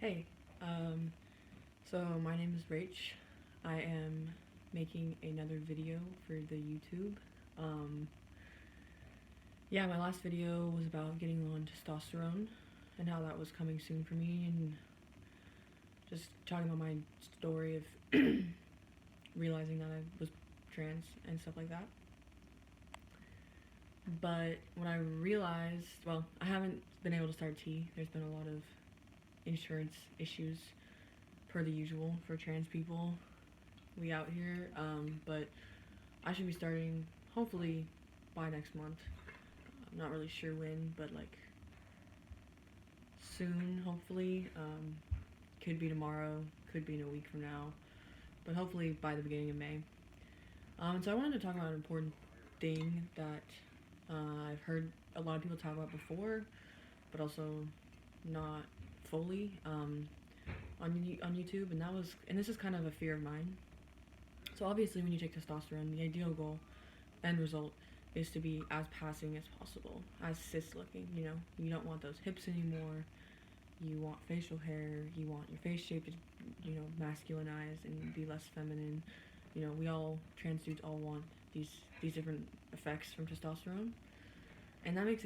Hey, so my name is Rach. I am making another video for the YouTube. Um, yeah, my last video was about getting on testosterone and how that was coming soon for me, and just talking about my story of realizing that I was trans and stuff like that. But what I realized, well, I haven't been able to start T. There's been a lot of insurance issues per the usual for trans people we out here, but I should be starting hopefully by next month. I'm not really sure when, but like soon, hopefully. Could be tomorrow, could be in a week from now, but hopefully by the beginning of May. So I wanted to talk about an important thing that I've heard a lot of people talk about before, but also not fully on YouTube, and this is kind of a fear of mine. So obviously, when you take testosterone, the ideal goal, end result, is to be as passing as possible, as cis looking. You don't want those hips anymore. You want facial hair. You want your face shape to, masculinize and be less feminine. We all, trans dudes, all want these different effects from testosterone, and that makes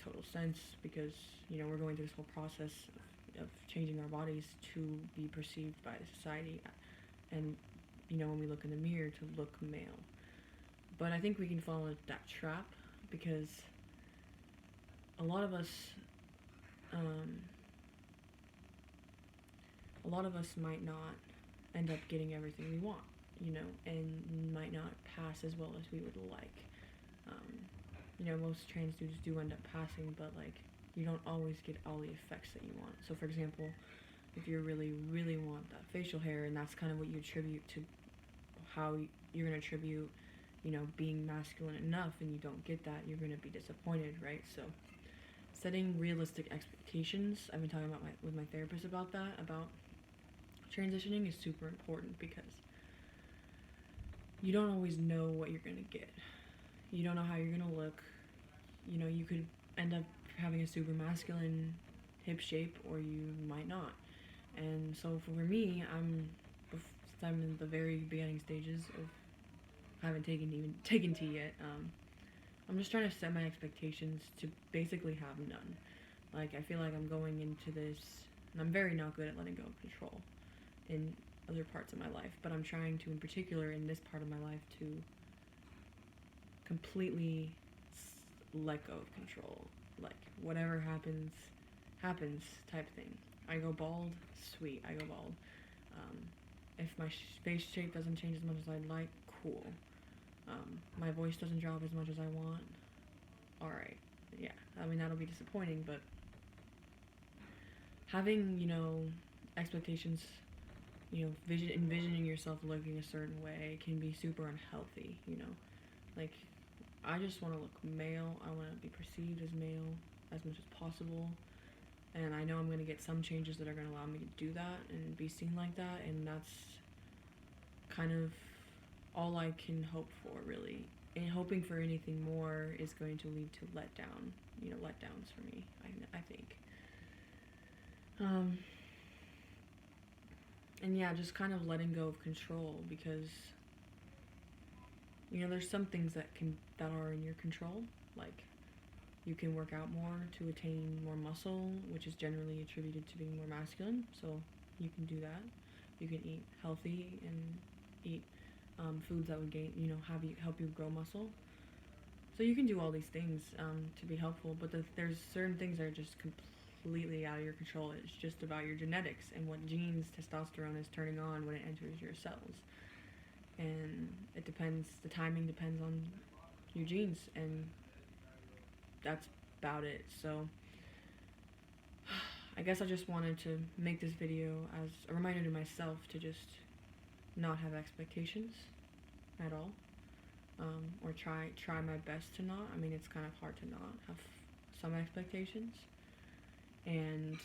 total sense because we're going through this whole process of changing our bodies to be perceived by the society, and when we look in the mirror, to look male. But I think we can fall into that trap because a lot of us, um, might not end up getting everything we want, and might not pass as well as we would like. Most trans dudes do end up passing, but like you don't always get all the effects that you want. So, for example, if you really, really want that facial hair, and that's kind of what you attribute to how you're going to attribute, being masculine enough, and you don't get that, you're going to be disappointed, right? So, setting realistic expectations, I've been talking with my therapist about that, about transitioning, is super important because you don't always know what you're going to get. You don't know how you're going to look. You could end up having a super masculine hip shape, or you might not. And so for me, I'm in the very beginning stages of, I haven't taken tea yet. I'm just trying to set my expectations to basically have none. Like, I feel like I'm going into this, and I'm very not good at letting go of control in other parts of my life, but I'm trying to, in particular, in this part of my life, to completely let go of control. Like, whatever happens type thing. I go bald, sweet, I go bald. If my face shape doesn't change as much as I'd like, cool. My voice doesn't drop as much as I want, alright. Yeah, I mean, that'll be disappointing, but having, expectations, envisioning yourself looking a certain way can be super unhealthy, Like, I just want to look male. I want to be perceived as male as much as possible. And I know I'm going to get some changes that are going to allow me to do that and be seen like that. And that's kind of all I can hope for, really. And hoping for anything more is going to lead to letdowns for me, I think. And yeah, just kind of letting go of control, because there's some things that are in your control. Like, you can work out more to attain more muscle, which is generally attributed to being more masculine. So you can do that. You can eat healthy and eat foods that would help you grow muscle. So you can do all these things to be helpful, but there's certain things that are just completely out of your control. It's just about your genetics and what genes testosterone is turning on when it enters your cells. And the timing depends on your genes, and that's about it. So I guess I just wanted to make this video as a reminder to myself to just not have expectations at all, or try my best to not. I mean, it's kind of hard to not have some expectations, and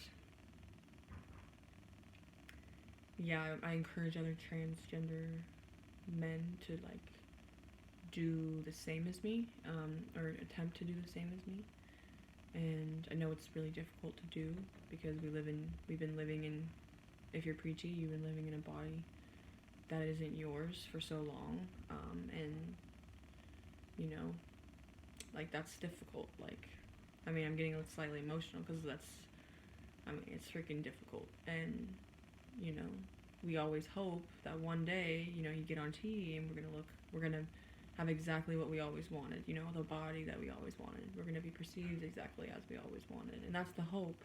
yeah, I encourage other transgender men to do the same as me, or attempt to do the same as me, and I know it's really difficult to do because we've been living in, if you're preachy, you've been living in a body that isn't yours for so long, and you know, like that's difficult. Like, I mean, I'm getting slightly emotional because it's freaking difficult, and you know, we always hope that one day, you get on TV and we're gonna have exactly what we always wanted, the body that we always wanted. We're gonna be perceived exactly as we always wanted, and that's the hope.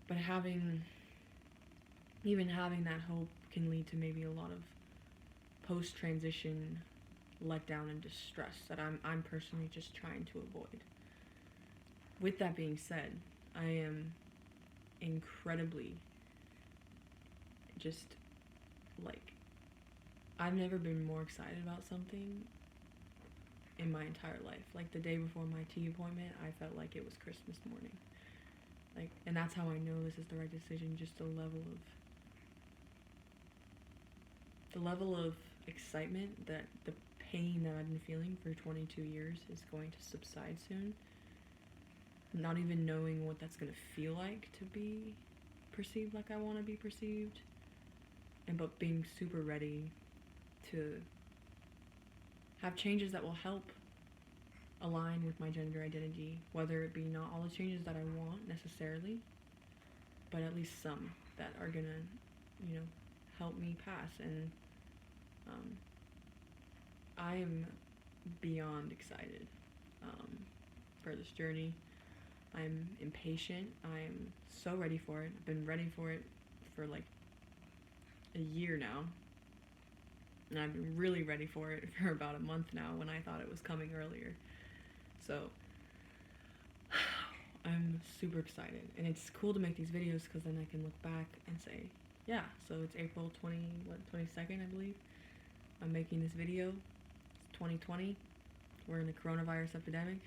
But even having that hope can lead to maybe a lot of post-transition letdown and distress that I'm personally just trying to avoid. With that being said, I am incredibly just like, I've never been more excited about something in my entire life. Like the day before my tea appointment, I felt like it was Christmas morning. Like, and that's how I know this is the right decision. Just the level of excitement that the pain that I've been feeling for 22 years is going to subside soon. Not even knowing what that's going to feel like to be perceived like I want to be perceived, and but being super ready to have changes that will help align with my gender identity, whether it be not all the changes that I want necessarily, but at least some that are gonna, help me pass. And I am beyond excited for this journey. I'm impatient. I'm so ready for it. I've been ready for it for like a year now. And I've been really ready for it for about a month now when I thought it was coming earlier. So I'm super excited. And it's cool to make these videos because then I can look back and say, yeah, so it's April 22nd, I believe. I'm making this video. It's 2020. We're in the coronavirus epidemic.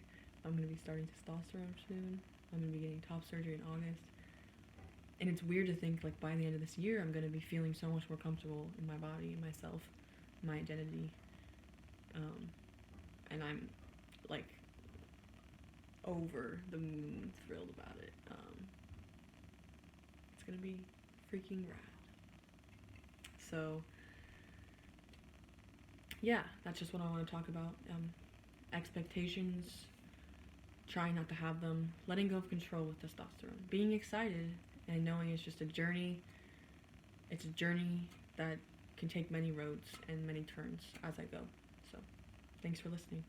I'm going to be starting testosterone soon. I'm going to be getting top surgery in August. And it's weird to think, like, by the end of this year, I'm going to be feeling so much more comfortable in my body, in myself, my identity. And I'm, like, over the moon thrilled about it. It's going to be freaking rad. So, yeah, that's just what I want to talk about. Expectations, trying not to have them, letting go of control with testosterone, being excited and knowing it's just a journey. It's a journey that can take many roads and many turns as I go. So, thanks for listening.